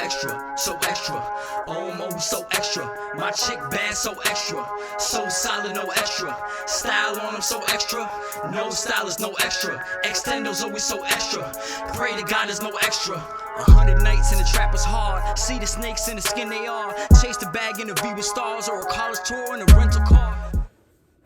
extra, almost so extra. My chick bad, so extra, so solid, no extra. Style on them, so extra, no style is no extra. Extendos always so extra, pray to God there's no extra. 100 nights in the trap was hard, see the snakes in the skin they are. Chase the bag in the V with stars, or a college tour in a rental car.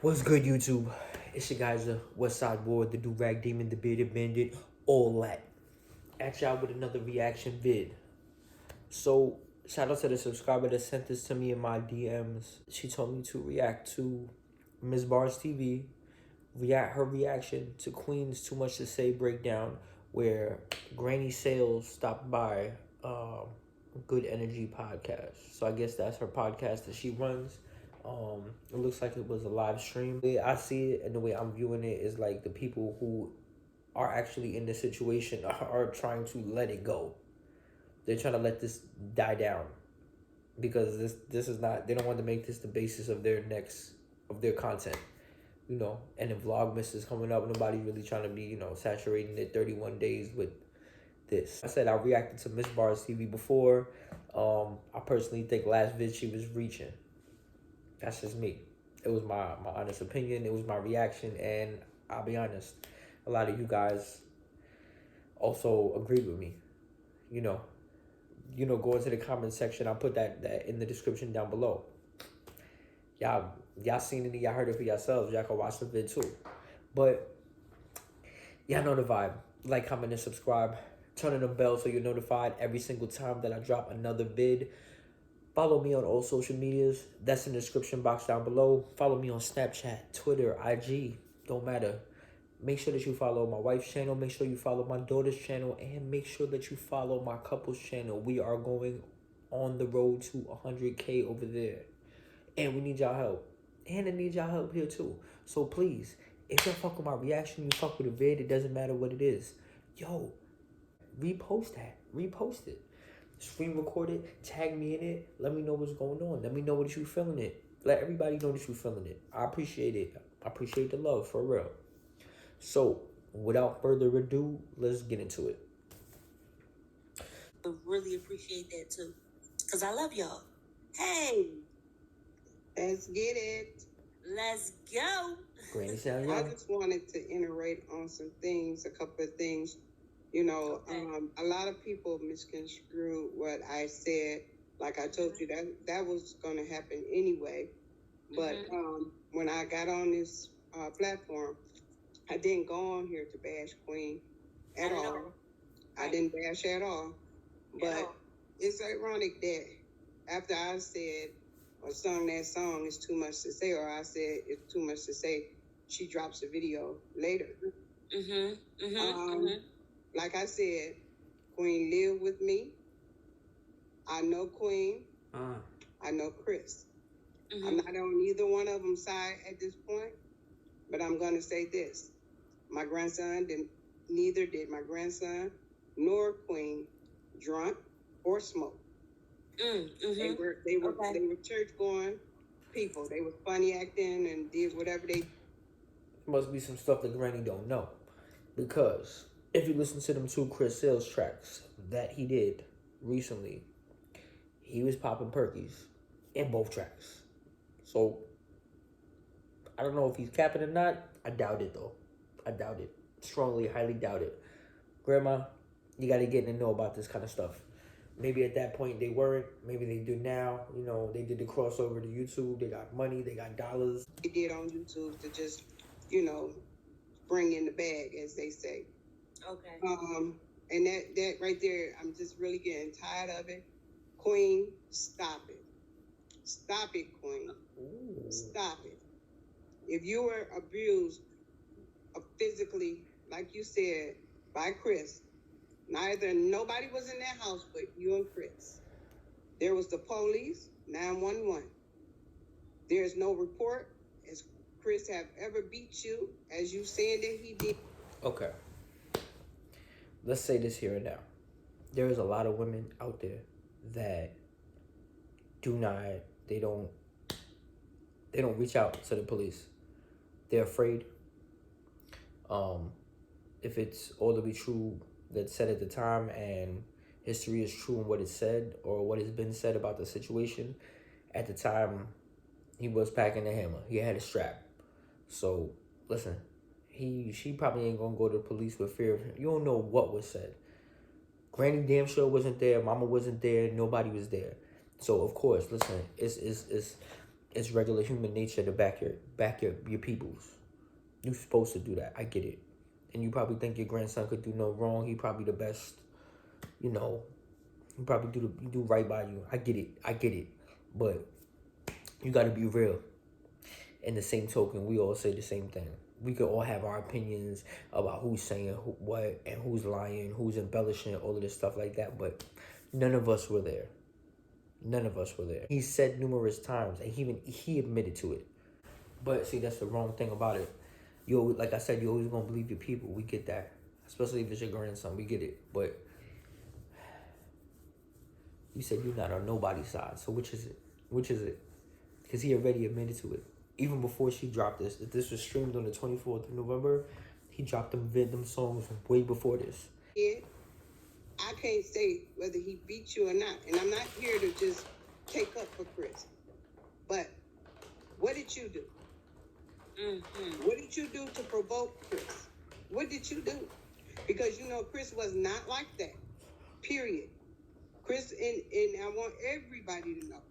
What's good, YouTube? It's your guys, the Westside boy, the do-rag demon, the bearded bandit, all that. At y'all with another reaction vid. So, shout out to the subscriber that sent this to me in my DMs. She told me to react to Ms. Barz TV, her reaction to Queen's Too Much to Say breakdown, where Granny Sales stopped by Good Energy podcast. So I guess that's her podcast that she runs. It looks like it was a live stream. The way I see it and the way I'm viewing it is like the people who are actually in this situation are trying to let it go. They're trying to let this die down because this is not, they don't want to make this the basis of their content, you know. And the Vlogmas is coming up. Nobody's really trying to be, you know, saturating it 31 days with this. I said I reacted to Miss Barz TV before. I personally think last vid she was reaching. That's just me. It was my honest opinion. It was my reaction, and I'll be honest, a lot of you guys also agreed with me. You know, go into the comment section. I'll put that in the description down below. Y'all seen it, y'all heard it for yourselves. Y'all can watch the vid too. But y'all know the vibe. Like, comment, and subscribe. Turn on the bell so you're notified every single time that I drop another vid. Follow me on all social medias. That's in the description box down below. Follow me on Snapchat, Twitter, IG. Don't matter. Make sure that you follow my wife's channel. Make sure you follow my daughter's channel. And make sure that you follow my couple's channel. We are going on the road to 100K over there. And we need y'all help. And I need y'all help here too. So please, if y'all fuck with my reaction, you fuck with the vid, it doesn't matter what it is. Yo, repost that. Repost it. Screen record it, tag me in it, let me know what's going on. Let me know what you feeling it. Let everybody know that you feeling it. I appreciate it. I appreciate the love, for real. So, without further ado, let's get into it. I really appreciate that too, because I love y'all. Hey, let's get it. Let's go. Granny sound I young. just wanted to iterate on some things, a couple of things. You know, Okay. A lot of people misconstrue what I said. Like I told you, that was going to happen anyway. But when I got on this platform, I didn't go on here to bash Queen at all. Right. I didn't bash at all. But it's ironic that after I said or sung that song, It's Too Much to Say, or I said It's Too Much to Say, she drops a video later. Like I said, Queen lived with me. I know Queen. I know Chris. I'm not on either one of them side at this point, but I'm going to say this. My grandson neither did my grandson nor Queen drunk or smoke. They were church going people. They were funny acting and did whatever they. Must be some stuff that Granny don't know, because if you listen to them two Chris Sales tracks that he did recently, he was popping perkies in both tracks. So, I don't know if he's capping or not. I doubt it, though. I doubt it. Strongly, highly doubt it. Grandma, you got to get to know about this kind of stuff. Maybe at that point they weren't. Maybe they do now. You know, they did the crossover to YouTube. They got money. They got dollars. They did on YouTube to just, you know, bring in the bag, as they say. Okay. And that right there, I'm just really getting tired of it. Queen, stop it. Stop it, Queen. Ooh. Stop it. If you were abused physically, like you said, by Chris, nobody was in that house but you and Chris. There was the police, 911. There's no report as Chris have ever beat you, as you said that he did. Okay. Let's say this here and now. There is a lot of women out there that they don't reach out to the police. They're afraid. If it's all to be true that's said at the time and history is true and what it said or what has been said about the situation, at the time, he was packing a hammer. He had a strap. So, listen, she probably ain't gonna go to the police with fear of him. You don't know what was said. Granny damn sure wasn't there. Mama wasn't there. Nobody was there. So, of course, listen, it's regular human nature to back your peoples. You're supposed to do that. I get it. And you probably think your grandson could do no wrong. He probably the best, you know. He probably do right by you. I get it. But you got to be real. In the same token, we all say the same thing. We could all have our opinions about who's saying what and who's lying, who's embellishing, all of this stuff like that. But none of us were there. None of us were there. He said numerous times, and he admitted to it. But see, that's the wrong thing about it. Like I said, you're always gonna believe your people. We get that, especially if it's your grandson. We get it. But you said you're not on nobody's side. So which is it? Which is it? Because he already admitted to it. Even before she dropped this, if this was streamed on the 24th of November, he dropped them songs way before this. Yeah. I can't say whether he beat you or not. And I'm not here to just take up for Chris. But what did you do? Mm-hmm. What did you do to provoke Chris? What did you do? Because, you know, Chris was not like that. Period. Chris, and I want everybody to know,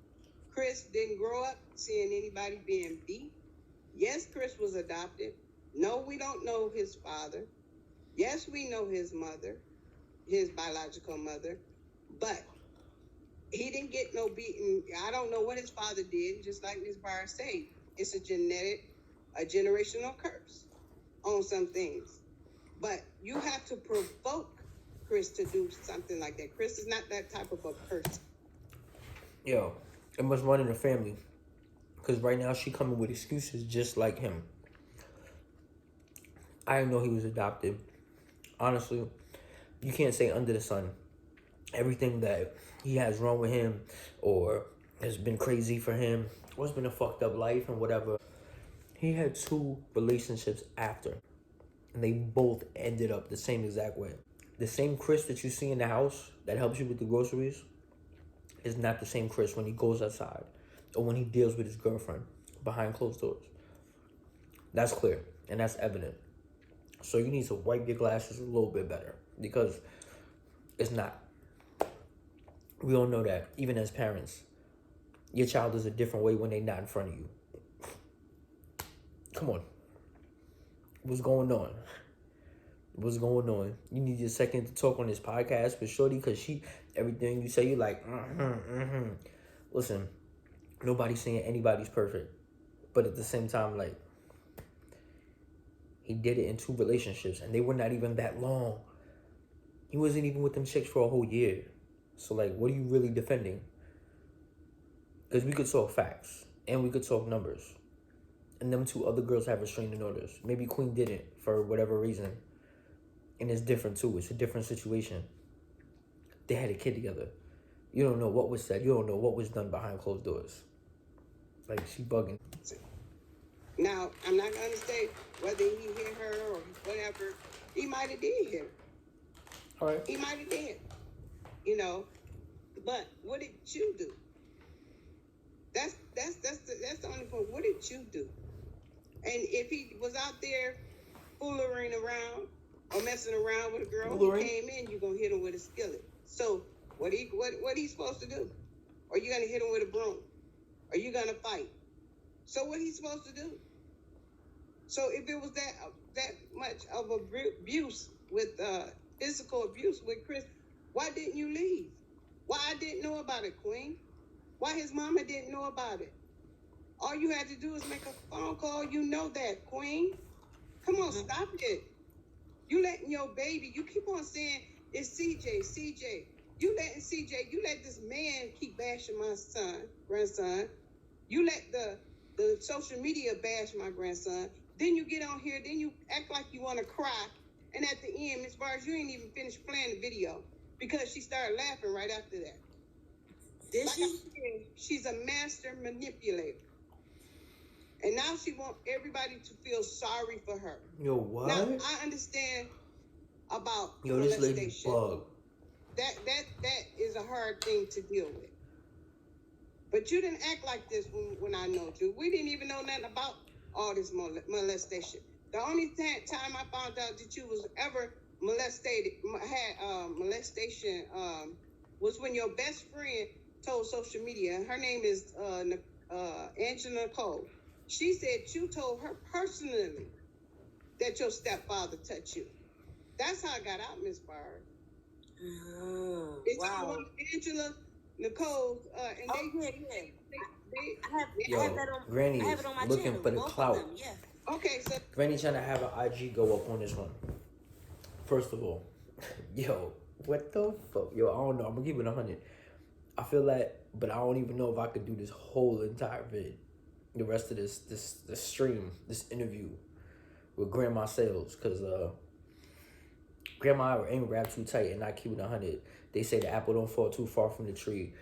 Chris didn't grow up seeing anybody being beat. Yes, Chris was adopted. No, we don't know his father. Yes, we know his mother, his biological mother, but he didn't get no beating. I don't know what his father did, just like Ms. Barz said. It's a generational curse on some things. But you have to provoke Chris to do something like that. Chris is not that type of a person. Yo, it must run in the family. Because right now she coming with excuses just like him. I didn't know he was adopted. Honestly, you can't say under the sun everything that he has wrong with him or has been crazy for him or has been a fucked up life and whatever. He had 2 relationships after, and they both ended up the same exact way. The same Chris that you see in the house that helps you with the groceries is not the same Chris when he goes outside or when he deals with his girlfriend behind closed doors. That's clear, and that's evident. So you need to wipe your glasses a little bit better because it's not. We all know that, even as parents. Your child is a different way when they're not in front of you. Come on. What's going on? What's going on? You need a second to talk on this podcast with Shorty because everything you say, you're like, Listen, nobody's saying anybody's perfect. But at the same time, like, he did it in 2 relationships and they were not even that long. He wasn't even with them chicks for a whole year. So, like, what are you really defending? Because we could talk facts and we could talk numbers. And them 2 other girls have restraining orders. Maybe Queen didn't for whatever reason. And it's different too. It's a different situation. They had a kid together. You don't know what was said. You don't know what was done behind closed doors. Like, she bugging. Now, I'm not going to say whether he hit her or whatever. He might have did hit her. All right. He might have did. You know. But what did you do? That's the only point. What did you do? And if he was out there fooling around or messing around with a girl who came in, you're gonna hit him with a skillet. So what he supposed to do? Are you gonna hit him with a broom? Are you gonna fight? So what he supposed to do? So if it was that much of abuse with physical abuse with Chris, why didn't you leave? Why I didn't know about it, Queen? Why his mama didn't know about it? All you had to do is make a phone call. You know that, Queen. Come on, stop it. You letting your baby, you keep on saying it's CJ. You let this man keep bashing my grandson. You let the social media bash my grandson. Then you get on here, then you act like you want to cry. And at the end, Ms. Barz, you ain't even finished playing the video because she started laughing right after that. She's a master manipulator. And now she wants everybody to feel sorry for her. Yo, what? Now, I understand about this lady bug. that is a hard thing to deal with. But you didn't act like this when I know you. We didn't even know nothing about all this molestation. The only time I found out that you was ever molestation was when your best friend told social media, and her name is Angela Nicole. She said you told her personally that your stepfather touched you. That's how I got out, Miss Barz. Oh, it's wow. on Angela Nicole, and Yo, Granny is looking for the clout. Yeah. Okay, so Granny trying to have an IG go up on this one. First of all, yo, what the fuck? Yo, I don't know. I'm gonna keep it 100. I feel like, but I don't even know if I could do this whole entire vid. The rest of this stream, this interview with Grandma Sales, because Grandma ain't wrapped too tight and not keep it 100. They say the apple don't fall too far from the tree.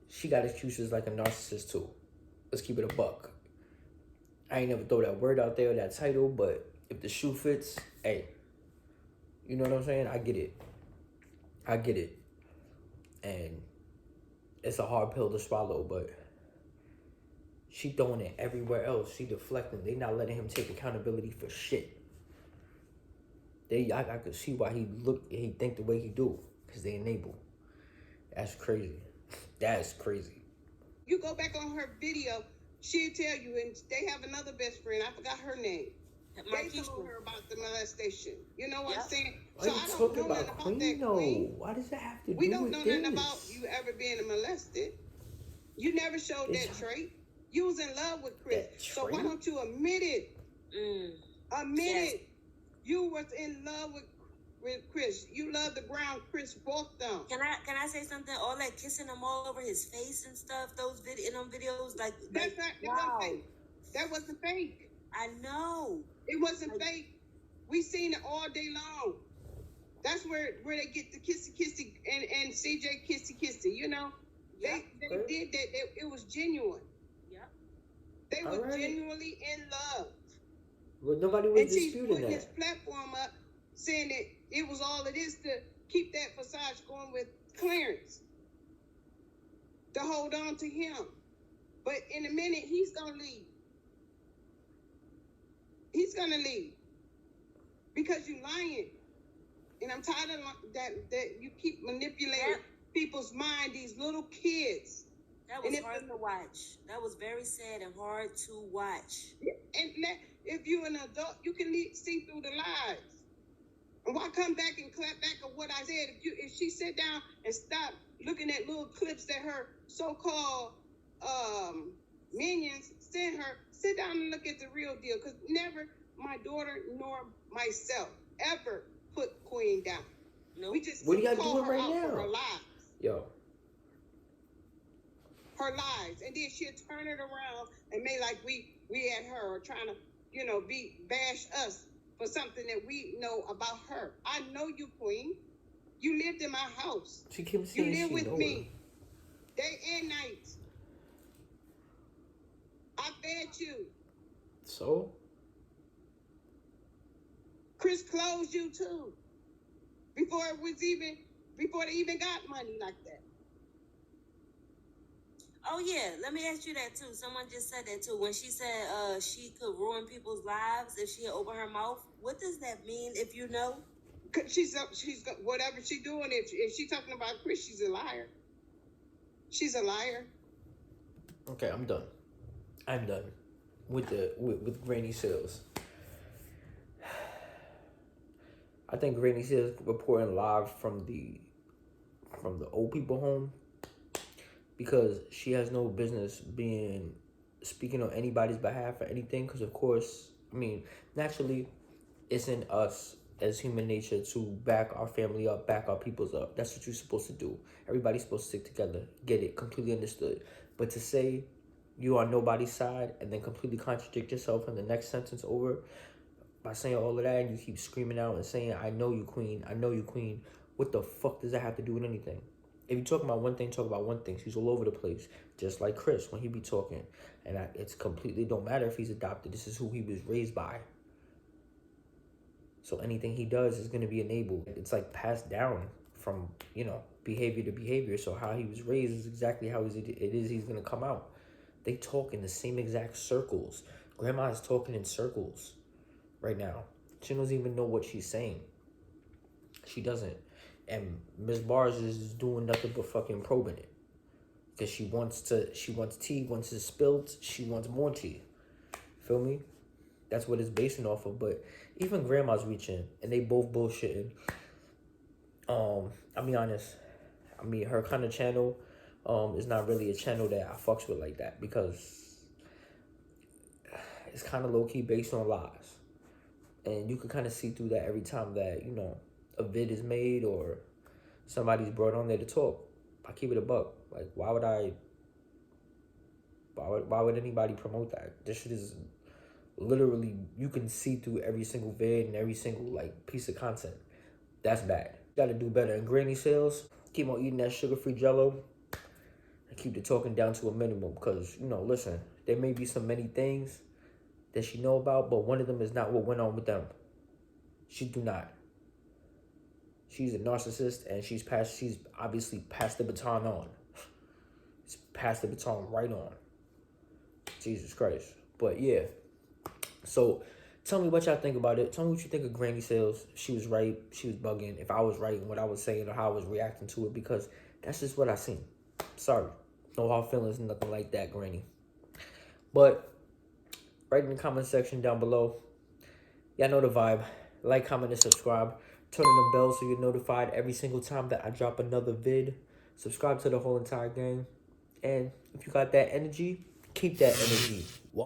She got excuses like a narcissist too. Let's keep it a buck. I ain't never throw that word out there, that title, but if the shoe fits, hey, you know what I'm saying? I get it. And it's a hard pill to swallow, but she throwing it everywhere else. She deflecting. They not letting him take accountability for shit. I could see why he think the way he do, because they enable. That's crazy. That's crazy. You go back on her video, she'll tell you, and they have another best friend. I forgot her name. They told her about the molestation. You know what I'm saying? Why So you I don't talking know nothing about about Queen, that though? Queen. Why does that have to We do don't with know this? nothing about you ever being molested. You never showed that trait. You was in love with Chris. So why don't you admit it? Admit it. You was in love with Chris. You love the ground Chris walked on. Can I say something? All that kissing him all over his face and stuff. Those videos, like That's not. wow. That wasn't fake. I know. It wasn't fake. We seen it all day long. That's where they get the kissy and CJ kissy. You know, they did that. It was genuine. Yep. They were genuinely in love. Well, nobody was and disputing putting that. his platform up, saying that it was all it is to keep that facade going with Clarence, to hold on to him. But in a minute, he's gonna leave. He's gonna leave because you lying, and I'm tired of that you keep manipulating people's mind. These little kids. That was hard to watch. That was very sad and hard to watch. And if you're an adult, you can see through the lies. And why come back and clap back at what I said? If she sit down and stop looking at little clips that her so-called minions send her, sit down and look at the real deal. Because never my daughter nor myself ever put Queen down. No. We just what are y'all call doing her right out now? for her lies. Yo. Her lies, and then she'll turn it around and make like we at her or trying to, bash us for something that we know about her. I know you, Queen. You lived in my house. She keeps saying you live with know me, day and night. I fed you. So? Chris closed you too. Before they even got money like that. Oh yeah, let me ask you that too. Someone just said that too. When she said she could ruin people's lives if she open her mouth, what does that mean? If you know, she's whatever she's doing. If she's talking about Chris, she's a liar. She's a liar. Okay, I'm done with Granny Sales. I think Granny Sales reporting live from the old people home, because she has no business speaking on anybody's behalf or anything. Because of course, I mean, naturally, it's in us as human nature to back our family up, back our peoples up. That's what you're supposed to do. Everybody's supposed to stick together. Get it? Completely understood. But to say you are on nobody's side and then completely contradict yourself in the next sentence over by saying all of that, and you keep screaming out and saying, I know you, Queen. I know you, Queen. What the fuck does that have to do with anything? If you talk about one thing, talk about one thing. She's all over the place. Just like Chris when he be talking. And it's completely don't matter if he's adopted. This is who he was raised by. So anything he does is going to be enabled. It's like passed down from, you know, behavior to behavior. So how he was raised is exactly how he's gonna come out. They talk in the same exact circles. Grandma is talking in circles right now. She doesn't even know what she's saying. She doesn't. And Miss Barz is doing nothing but fucking probing it. Because she wants tea, once it's spilled, she wants more tea. Feel me? That's what it's basing off of. But even grandma's reaching, and they both bullshitting. I'll be honest. I mean, her kind of channel is not really a channel that I fucks with like that, because it's kind of low-key based on lies. And you can kind of see through that every time that, you know, a vid is made or somebody's brought on there to talk. I keep it a buck. Like, why would anybody promote that? This shit is literally, you can see through every single vid and every single, like, piece of content. That's bad. Gotta do better. And granny sales, keep on eating that sugar-free Jell-O and keep the talking down to a minimum. Because, you know, listen, there may be so many things that she know about, but one of them is not what went on with them. She do not. She's a narcissist, and she's obviously passed the baton on. She's passed the baton right on. Jesus Christ. But yeah. So tell me what y'all think about it. Tell me what you think of Granny Sales. She was right. She was bugging. If I was right in what I was saying or how I was reacting to it, because that's just what I seen. Sorry. No hard feelings, nothing like that, Granny. But write in the comment section down below. Y'all know the vibe. Like, comment, and subscribe. Turn on the bell so you're notified every single time that I drop another vid. Subscribe to the whole entire gang. And if you got that energy, keep that energy.